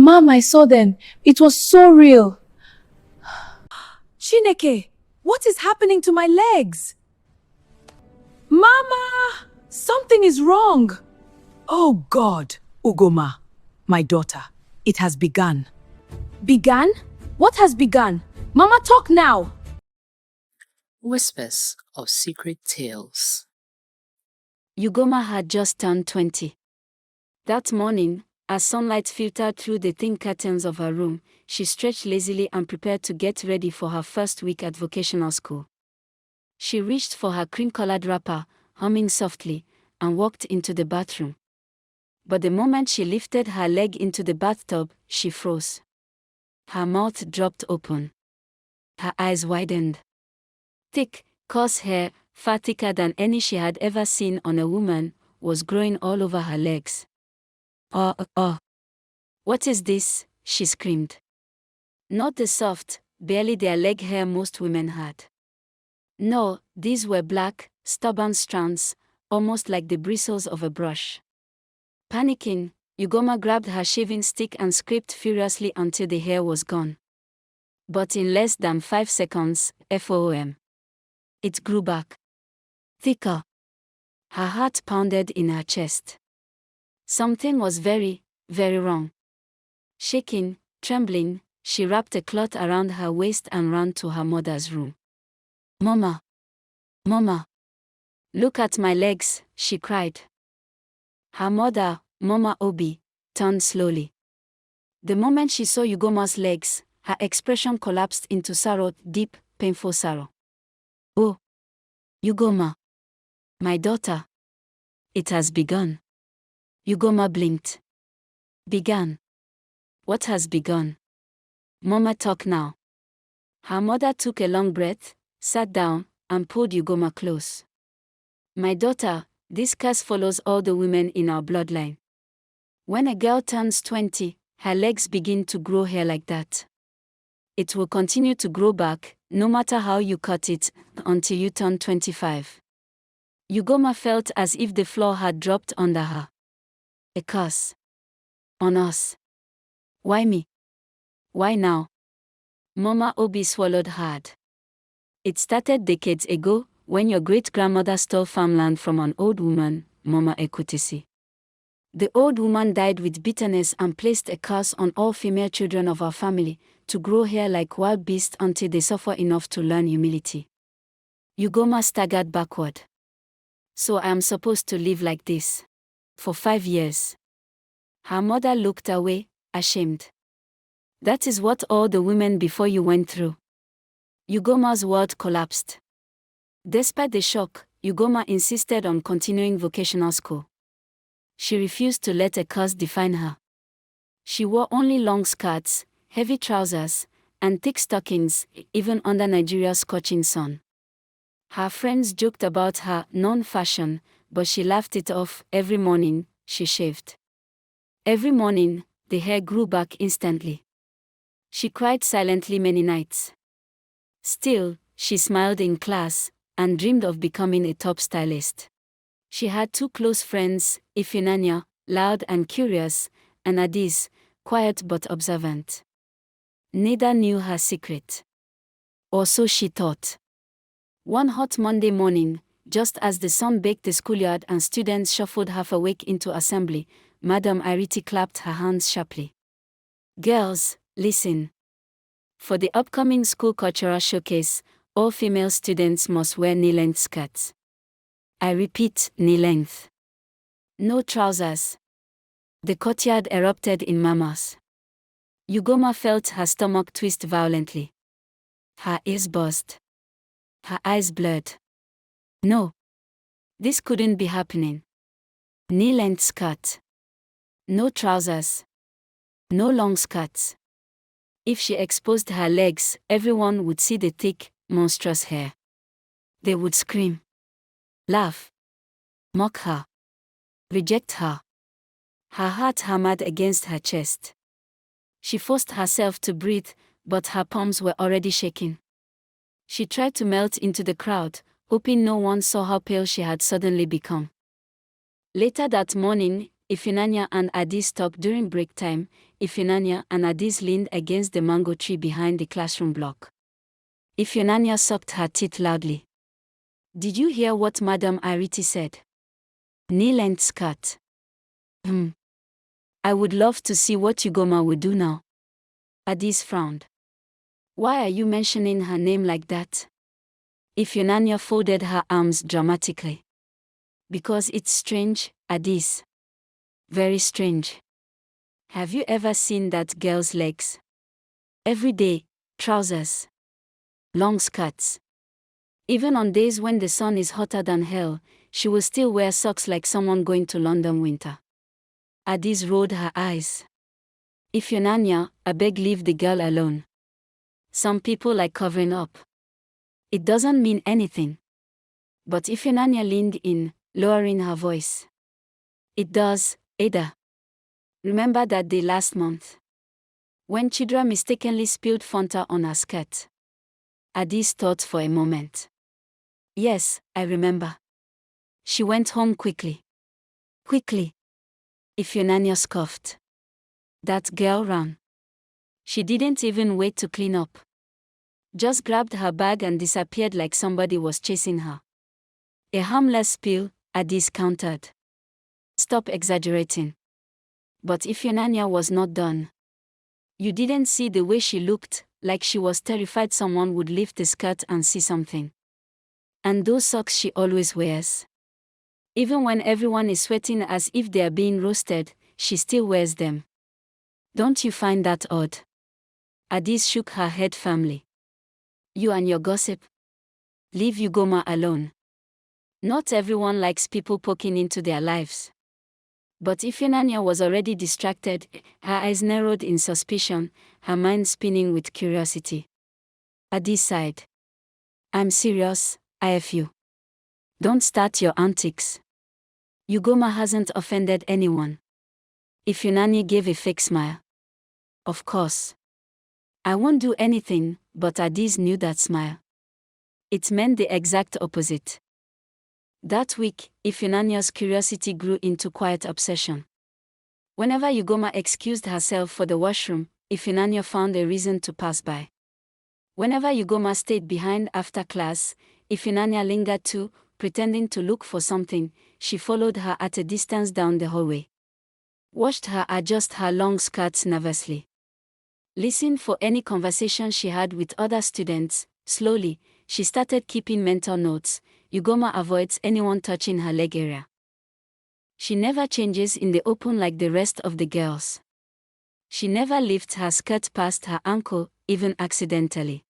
Mom, I saw them. It was so real. Chineke, what is happening to my legs? Mama, something is wrong. Oh God, Ugoma, my daughter, it has begun. Began? What has begun? Mama, talk now. Whispers of Secret Tales. Ugoma had just turned 20. That morning, as sunlight filtered through the thin curtains of her room, she stretched lazily and prepared to get ready for her first week at vocational school. She reached for her cream-colored wrapper, humming softly, and walked into the bathroom. But the moment she lifted her leg into the bathtub, she froze. Her mouth dropped open. Her eyes widened. Thick, coarse hair, far thicker than any she had ever seen on a woman, was growing all over her legs. Oh. What is this? She screamed. Not the soft, barely their leg hair most women had. No, these were black, stubborn strands, almost like the bristles of a brush. Panicking, Ugoma grabbed her shaving stick and scraped furiously until the hair was gone. But in less than 5 seconds, FOM. It grew back. Thicker. Her heart pounded in her chest. Something was very, very wrong. Shaking, trembling, she wrapped a cloth around her waist and ran to her mother's room. Mama! Mama! Look at my legs, she cried. Her mother, Mama Obi, turned slowly. The moment she saw Ugoma's legs, her expression collapsed into sorrow, deep, painful sorrow. Oh! Ugoma! My daughter! It has begun. Ugoma blinked. Began. What has begun? Mama, talk now. Her mother took a long breath, sat down, and pulled Ugoma close. My daughter, this curse follows all the women in our bloodline. When a girl turns 20, her legs begin to grow hair like that. It will continue to grow back, no matter how you cut it, until you turn 25. Ugoma felt as if the floor had dropped under her. A curse. On us. Why me? Why now? Mama Obi swallowed hard. It started decades ago, when your great-grandmother stole farmland from an old woman, Mama Ekutisi. The old woman died with bitterness and placed a curse on all female children of our family, to grow hair like wild beasts until they suffer enough to learn humility. Ugoma staggered backward. So I am supposed to live like this? For 5 years. Her mother looked away, ashamed. That is what all the women before you went through. Ugoma's world collapsed. Despite the shock, Ugoma insisted on continuing vocational school. She refused to let a curse define her. She wore only long skirts, heavy trousers, and thick stockings, even under Nigeria's scorching sun. Her friends joked about her non-fashion, but she laughed it off. Every morning, she shaved. Every morning, the hair grew back instantly. She cried silently many nights. Still, she smiled in class, and dreamed of becoming a top stylist. She had 2 close friends, Ifunanya, loud and curious, and Adis, quiet but observant. Neither knew her secret. Or so she thought. One hot Monday morning, just as the sun baked the schoolyard and students shuffled half awake into assembly, Madam Iriti clapped her hands sharply. Girls, listen. For the upcoming school cultural showcase, all female students must wear knee-length skirts. I repeat, knee-length. No trousers. The courtyard erupted in murmurs. Ugoma felt her stomach twist violently. Her ears buzzed. Her eyes blurred. No. This couldn't be happening. Knee-length skirt. No trousers. No long skirts. If she exposed her legs, everyone would see the thick, monstrous hair. They would scream. Laugh. Mock her. Reject her. Her heart hammered against her chest. She forced herself to breathe, but her palms were already shaking. She tried to melt into the crowd, hoping no one saw how pale she had suddenly become. Later that morning, Ifunanya and Adis talked during break time. Ifunanya and Adis leaned against the mango tree behind the classroom block. Ifunanya sucked her teeth loudly. Did you hear what Madam Ariti said? Knee-length skirt. I would love to see what Ugoma would do now. Adis frowned. Why are you mentioning her name like that? Ifunanya folded her arms dramatically. Because it's strange, Adis. Very strange. Have you ever seen that girl's legs? Every day, trousers. Long skirts. Even on days when the sun is hotter than hell, she will still wear socks like someone going to London winter. Adis rolled her eyes. Ifunanya, I beg leave the girl alone. Some people like covering up. It doesn't mean anything. But Ifunanya leaned in, lowering her voice. It does, Ada. Remember that day last month? When Chidra mistakenly spilled Fanta on her skirt. Adis thought for a moment. Yes, I remember. She went home quickly. Quickly. Ifunanya scoffed. That girl ran. She didn't even wait to clean up. Just grabbed her bag and disappeared like somebody was chasing her. A harmless spill, Adis countered. Stop exaggerating. But Ifunanya was not done. You didn't see the way she looked, like she was terrified someone would lift the skirt and see something. And those socks she always wears. Even when everyone is sweating as if they are being roasted, she still wears them. Don't you find that odd? Adis shook her head firmly. You and your gossip. Leave Ugoma alone. Not everyone likes people poking into their lives. But Ifunanya was already distracted, her eyes narrowed in suspicion, her mind spinning with curiosity. Adis sighed. I'm serious, IFU. Don't start your antics. Ugoma hasn't offended anyone. Ifunanya gave a fake smile. Of course. I won't do anything, but Adis knew that smile. It meant the exact opposite. That week, Ifunanya's curiosity grew into quiet obsession. Whenever Ugoma excused herself for the washroom, Ifunanya found a reason to pass by. Whenever Ugoma stayed behind after class, Ifunanya lingered too, pretending to look for something. She followed her at a distance down the hallway. Watched her adjust her long skirts nervously. Listened for any conversation she had with other students. Slowly, she started keeping mental notes. Ugoma avoids anyone touching her leg area. She never changes in the open like the rest of the girls. She never lifts her skirt past her ankle, even accidentally.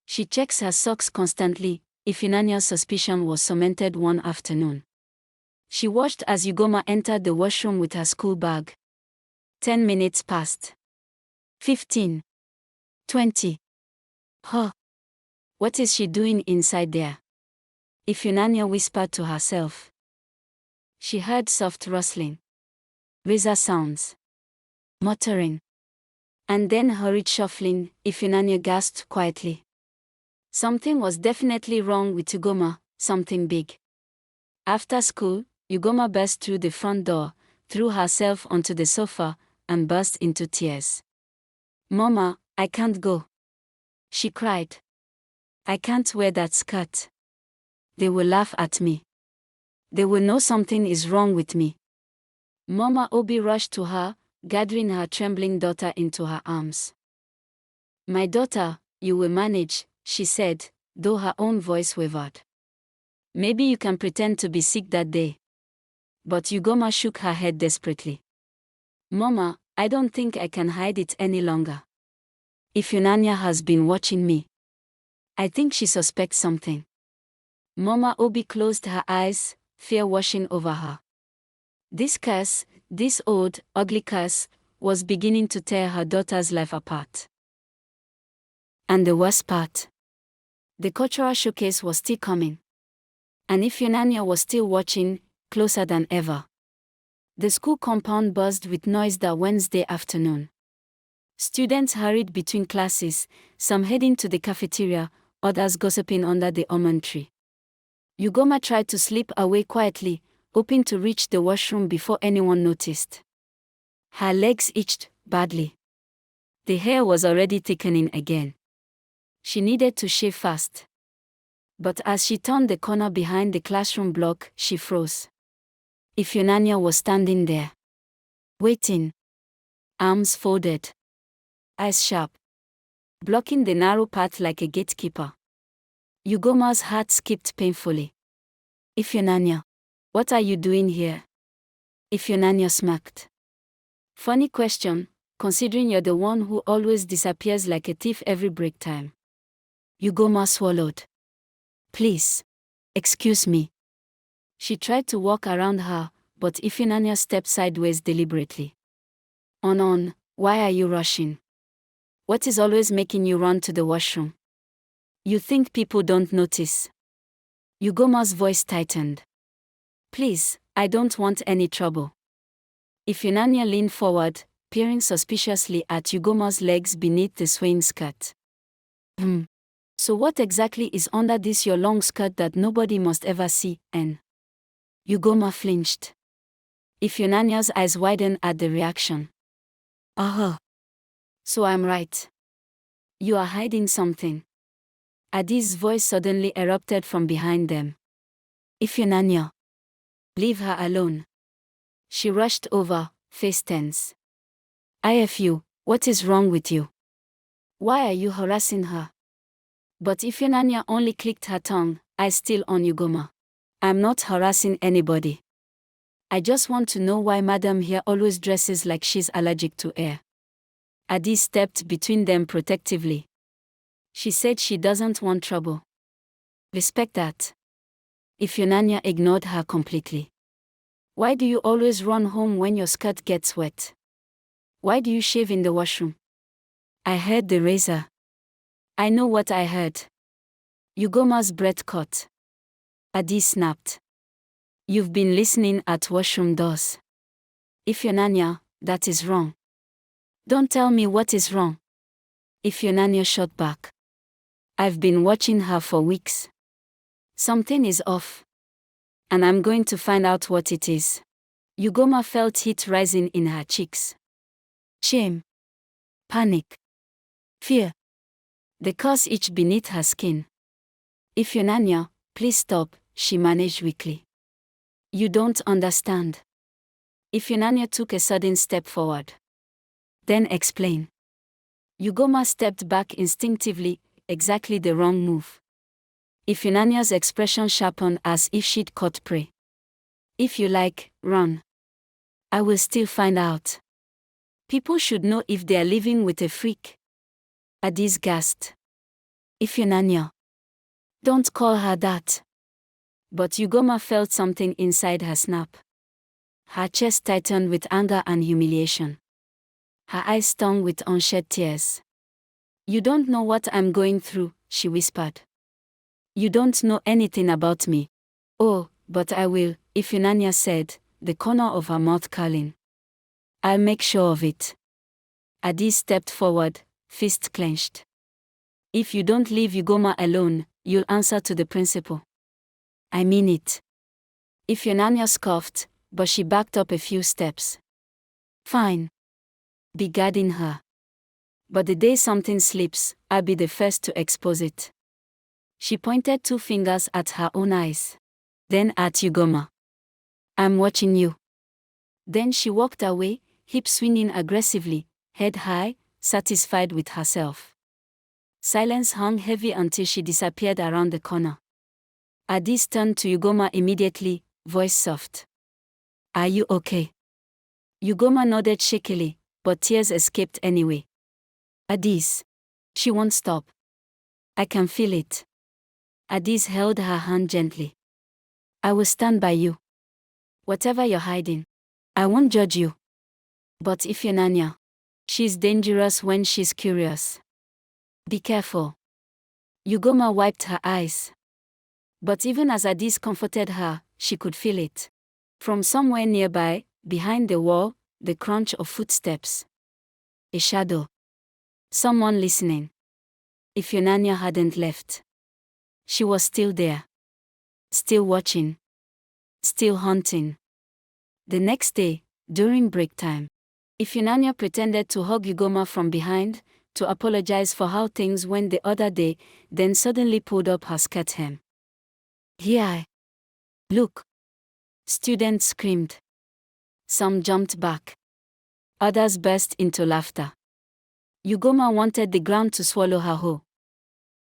She checks her socks constantly. Ifunanya's suspicion was cemented one afternoon. She watched as Ugoma entered the washroom with her school bag. 10 minutes passed. 15. 20. Huh. What is she doing inside there? Ifunanya whispered to herself. She heard soft rustling. Razor sounds. Muttering. And then hurried shuffling. Ifunanya gasped quietly. Something was definitely wrong with Ugoma, something big. After school, Ugoma burst through the front door, threw herself onto the sofa, and burst into tears. Mama, I can't go. She cried. I can't wear that skirt. They will laugh at me. They will know something is wrong with me. Mama Obi rushed to her, gathering her trembling daughter into her arms. My daughter, you will manage, she said, though her own voice wavered. Maybe you can pretend to be sick that day. But Ugoma shook her head desperately. Mama, I don't think I can hide it any longer. Ifunanya has been watching me. I think she suspects something. Mama Obi closed her eyes, fear washing over her. This curse, this old, ugly curse, was beginning to tear her daughter's life apart. And the worst part. The cultural showcase was still coming. And Ifunanya was still watching, closer than ever. The school compound buzzed with noise that Wednesday afternoon. Students hurried between classes, some heading to the cafeteria, others gossiping under the almond tree. Ugoma tried to slip away quietly, hoping to reach the washroom before anyone noticed. Her legs itched, badly. The hair was already thickening again. She needed to shave fast. But as she turned the corner behind the classroom block, she froze. Ifeanyi was standing there, waiting, arms folded, eyes sharp, blocking the narrow path like a gatekeeper. Ugoma's heart skipped painfully. Ifeanyi, what are you doing here? Ifeanyi smirked. Funny question, considering you're the one who always disappears like a thief every break time. Ugoma swallowed. Please, excuse me. She tried to walk around her, but Ifeanyi stepped sideways deliberately. On, why are you rushing? What is always making you run to the washroom? You think people don't notice? Ugoma's voice tightened. Please, I don't want any trouble. Ifeanyi leaned forward, peering suspiciously at Ugoma's legs beneath the swaying skirt. So what exactly is under this your long skirt that nobody must ever see, N? Ugoma flinched. Ifeanyi's eyes widened at the reaction. So I'm right. You are hiding something. Adi's voice suddenly erupted from behind them. Ifeanyi, leave her alone. She rushed over, face tense. IFU, what is wrong with you? Why are you harassing her? But Ifeanyi only clicked her tongue, eyes still on Ugoma. I'm not harassing anybody. I just want to know why Madam here always dresses like she's allergic to air. Adi stepped between them protectively. She said she doesn't want trouble. Respect that. Ifeanyi ignored her completely. Why do you always run home when your skirt gets wet? Why do you shave in the washroom? I heard the razor. I know what I heard. Ugoma's breath caught. Adi snapped. You've been listening at washroom doors. Ifeanyi, that is wrong. Don't tell me what is wrong. Ifeanyi shot back. I've been watching her for weeks. Something is off. And I'm going to find out what it is. Ugoma felt heat rising in her cheeks. Shame. Panic. Fear. The curse itched beneath her skin. Ifeanyi, please stop, she managed weakly. You don't understand. Ifeanyi took a sudden step forward. Then explain. Ugoma stepped back instinctively, exactly the wrong move. Ifeanyi's expression sharpened as if she'd caught prey. If you like, run. I will still find out. People should know if they are living with a freak. Adi's gasped. Ifeanyi. Don't call her that. But Ugoma felt something inside her snap. Her chest tightened with anger and humiliation. Her eyes stung with unshed tears. You don't know what I'm going through, she whispered. You don't know anything about me. Oh, but I will, Ifeanyi said, the corner of her mouth curling. I'll make sure of it. Adi stepped forward, fist clenched. If you don't leave Ugoma alone, you'll answer to the principal. I mean it. Ifeanyi scoffed, but she backed up a few steps. Fine. Be guarding her. But the day something slips, I'll be the first to expose it. She pointed 2 fingers at her own eyes. Then at Ugoma. I'm watching you. Then she walked away, hips swinging aggressively, head high, satisfied with herself. Silence hung heavy until she disappeared around the corner. Adi turned to Ugoma immediately, voice soft. Are you okay? Ugoma nodded shakily, but tears escaped anyway. Adis. She won't stop. I can feel it. Adis held her hand gently. I will stand by you. Whatever you're hiding, I won't judge you. But Ifeanyi, she's dangerous when she's curious. Be careful. Ugoma wiped her eyes. But even as Adis comforted her, she could feel it. From somewhere nearby, behind the wall, the crunch of footsteps. A shadow. Someone listening. Ifeanyi hadn't left. She was still there. Still watching. Still hunting. The next day, during break time, Ifunanya pretended to hug Ugoma from behind, to apologize for how things went the other day, then suddenly pulled up her skirt hem. Here! Look! Students screamed. Some jumped back. Others burst into laughter. Ugoma wanted the ground to swallow her whole.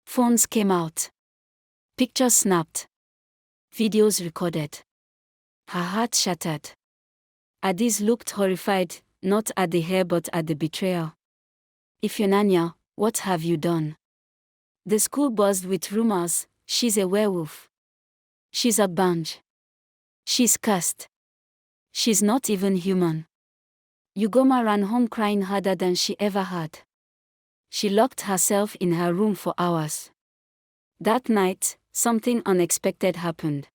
Phones came out. Pictures snapped. Videos recorded. Her heart shattered. Adis looked horrified, not at the hair but at the betrayal. Ifunanya, what have you done? The school buzzed with rumors. She's a werewolf. She's a banj. She's cursed. She's not even human. Ugoma ran home crying harder than she ever had. She locked herself in her room for hours. That night, something unexpected happened.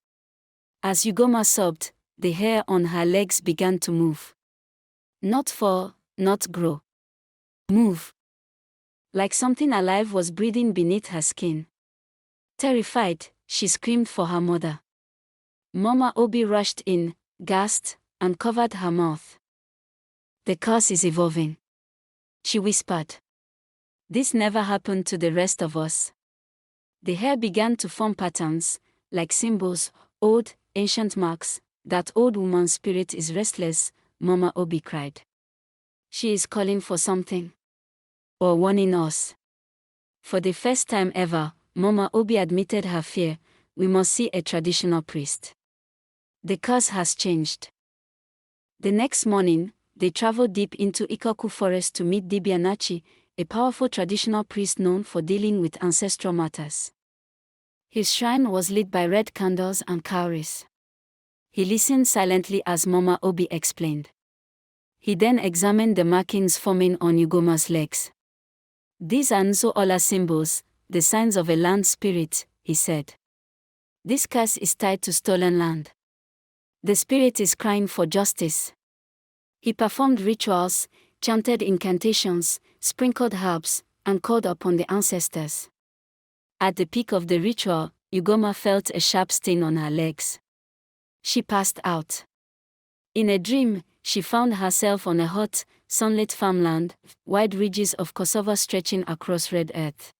As Ugoma sobbed, the hair on her legs began to move. Not fall, not grow. Move. Like something alive was breathing beneath her skin. Terrified, she screamed for her mother. Mama Obi rushed in, gasped, and covered her mouth. The curse is evolving, she whispered. This never happened to the rest of us. The hair began to form patterns, like symbols, old, ancient marks. That old woman's spirit is restless, Mama Obi cried. She is calling for something. Or warning us. For the first time ever, Mama Obi admitted her fear. We must see a traditional priest. The curse has changed. The next morning, they traveled deep into Ikaku forest to meet Dibianachi, a powerful traditional priest known for dealing with ancestral matters. His shrine was lit by red candles and cowries. He listened silently as Mama Obi explained. He then examined the markings forming on Ugoma's legs. These are Nzo-Ola symbols, the signs of a land spirit, he said. This curse is tied to stolen land. The spirit is crying for justice. He performed rituals, chanted incantations, sprinkled herbs, and called upon the ancestors. At the peak of the ritual, Ugoma felt a sharp sting on her legs. She passed out. In a dream, she found herself on a hot, sunlit farmland, wide ridges of cassava stretching across red earth.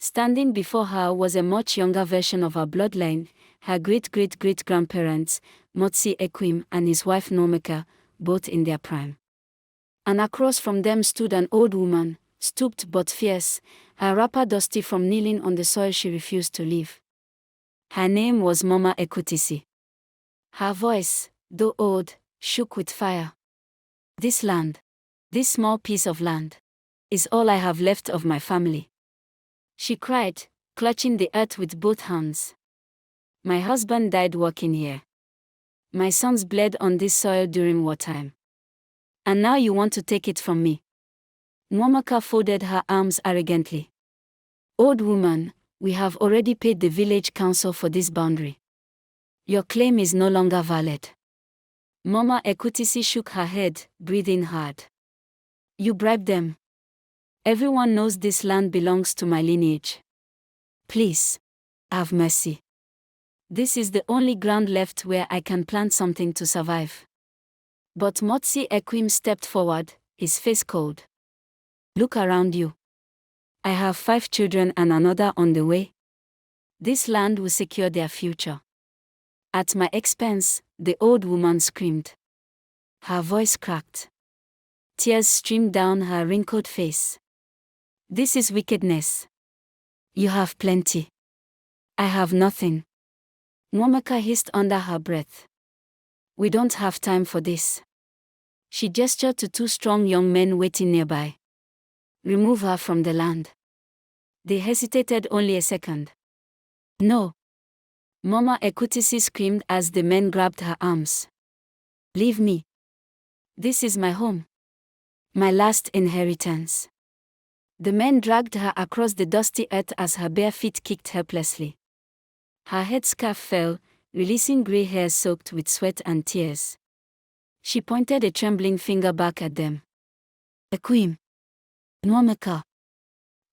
Standing before her was a much younger version of her bloodline, her great-great-great-grandparents, Motsi Ekwim and his wife Nomeka, both in their prime. And across from them stood an old woman, stooped but fierce, her wrapper dusty from kneeling on the soil she refused to leave. Her name was Mama Ekutisi. Her voice, though old, shook with fire. This land, this small piece of land, is all I have left of my family. She cried, clutching the earth with both hands. My husband died working here. My sons bled on this soil during wartime. And now you want to take it from me? Nwamaka folded her arms arrogantly. Old woman, we have already paid the village council for this boundary. Your claim is no longer valid. Mama Ekutisi shook her head, breathing hard. You bribed them. Everyone knows this land belongs to my lineage. Please, have mercy. This is the only ground left where I can plant something to survive. But Motsi Ekwim stepped forward, his face cold. Look around you. I have 5 children and another on the way. This land will secure their future. At my expense, the old woman screamed. Her voice cracked. Tears streamed down her wrinkled face. This is wickedness. You have plenty. I have nothing. Nwamaka hissed under her breath. We don't have time for this. She gestured to 2 strong young men waiting nearby. Remove her from the land. They hesitated only a second. No. Mama Ekutisi screamed as the men grabbed her arms. Leave me. This is my home. My last inheritance. The men dragged her across the dusty earth as her bare feet kicked helplessly. Her headscarf fell, releasing grey hairs soaked with sweat and tears. She pointed a trembling finger back at them. Ekwim. Nwamaka.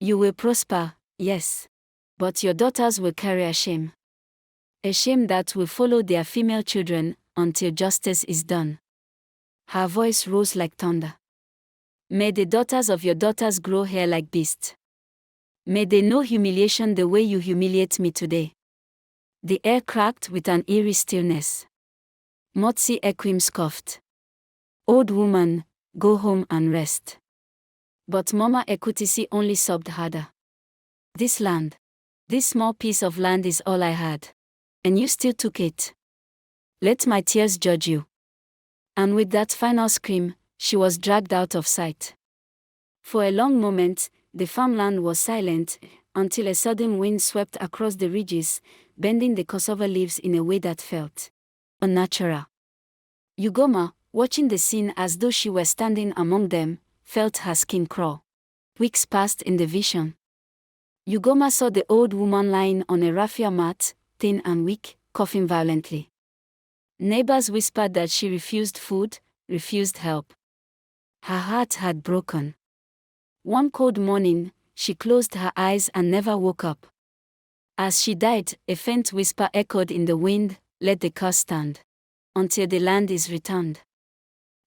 You will prosper, yes. But your daughters will carry a shame. A shame that will follow their female children until justice is done. Her voice rose like thunder. May the daughters of your daughters grow hair like beasts. May they know humiliation the way you humiliate me today. The air cracked with an eerie stillness. Motsi Equim scoffed. Old woman, go home and rest. But Mama Ekutisi only sobbed harder. This land, this small piece of land is all I had. And you still took it. Let my tears judge you. And with that final scream, she was dragged out of sight. For a long moment, the farmland was silent, until a sudden wind swept across the ridges, bending the cassava leaves in a way that felt unnatural. Ugoma, watching the scene as though she were standing among them, felt her skin crawl. Weeks passed in the vision. Ugoma saw the old woman lying on a raffia mat, thin and weak, coughing violently. Neighbors whispered that she refused food, refused help. Her heart had broken. One cold morning, she closed her eyes and never woke up. As she died, a faint whisper echoed in the wind, "Let the curse stand. Until the land is returned."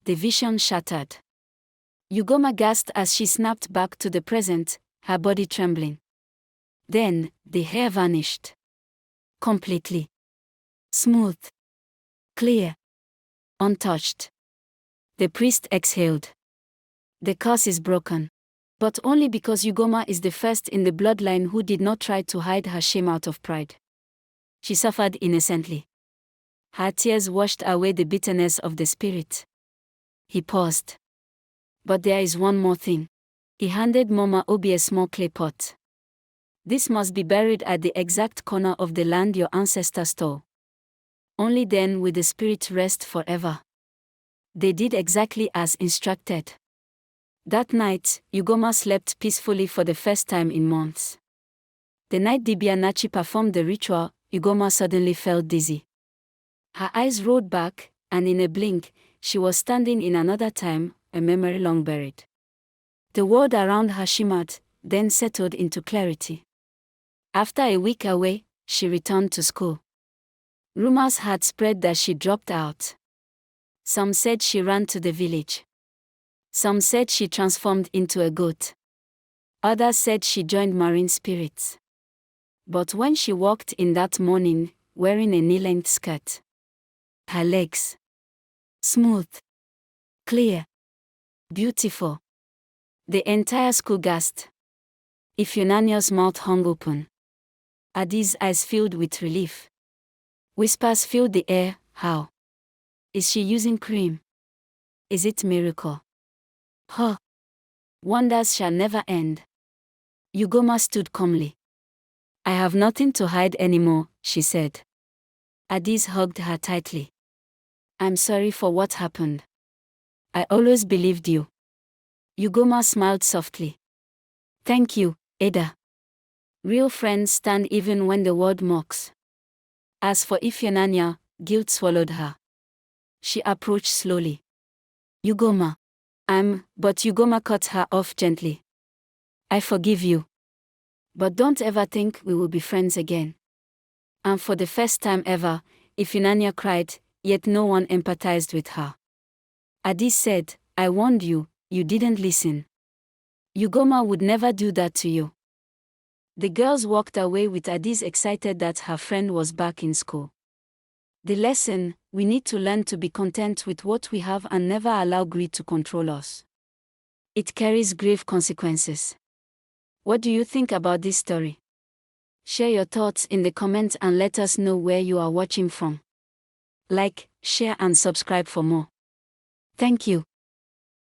The vision shattered. Ugoma gasped as she snapped back to the present, her body trembling. Then, the hair vanished. Completely. Smooth. Clear. Untouched. The priest exhaled. The curse is broken. But only because Ugoma is the first in the bloodline who did not try to hide her shame out of pride. She suffered innocently. Her tears washed away the bitterness of the spirit. He paused. But there is one more thing. He handed Mama Obi a small clay pot. This must be buried at the exact corner of the land your ancestors stole. Only then will the spirit rest forever. They did exactly as instructed. That night, Ugoma slept peacefully for the first time in months. The night Dibia Nachi performed the ritual, Ugoma suddenly felt dizzy. Her eyes rolled back, and in a blink, she was standing in another time, a memory long buried. The world around her shimmered, then settled into clarity. After a week away, she returned to school. Rumors had spread that she dropped out. Some said she ran to the village. Some said she transformed into a goat. Others said she joined marine spirits. But when she walked in that morning, wearing a knee-length skirt, her legs, smooth, clear, beautiful, the entire school gasped. Ifyunanya's mouth hung open. Adi's eyes filled with relief. Whispers filled the air. How? Is she using cream? Is it miracle? Huh. Wonders shall never end. Ugoma stood calmly. I have nothing to hide anymore, she said. Adis hugged her tightly. I'm sorry for what happened. I always believed you. Ugoma smiled softly. Thank you, Ada. Real friends stand even when the world mocks. As for Ifyonanya, guilt swallowed her. She approached slowly. Ugoma. But Ugoma cut her off gently. I forgive you. But don't ever think we will be friends again. And for the first time ever, Ifyonanya cried, yet no one empathized with her. Adis said, I warned you, you didn't listen. Ugoma would never do that to you. The girls walked away with Adis excited that her friend was back in school. The lesson, we need to learn to be content with what we have and never allow greed to control us. It carries grave consequences. What do you think about this story? Share your thoughts in the comments and let us know where you are watching from. Like, share and subscribe for more. Thank you.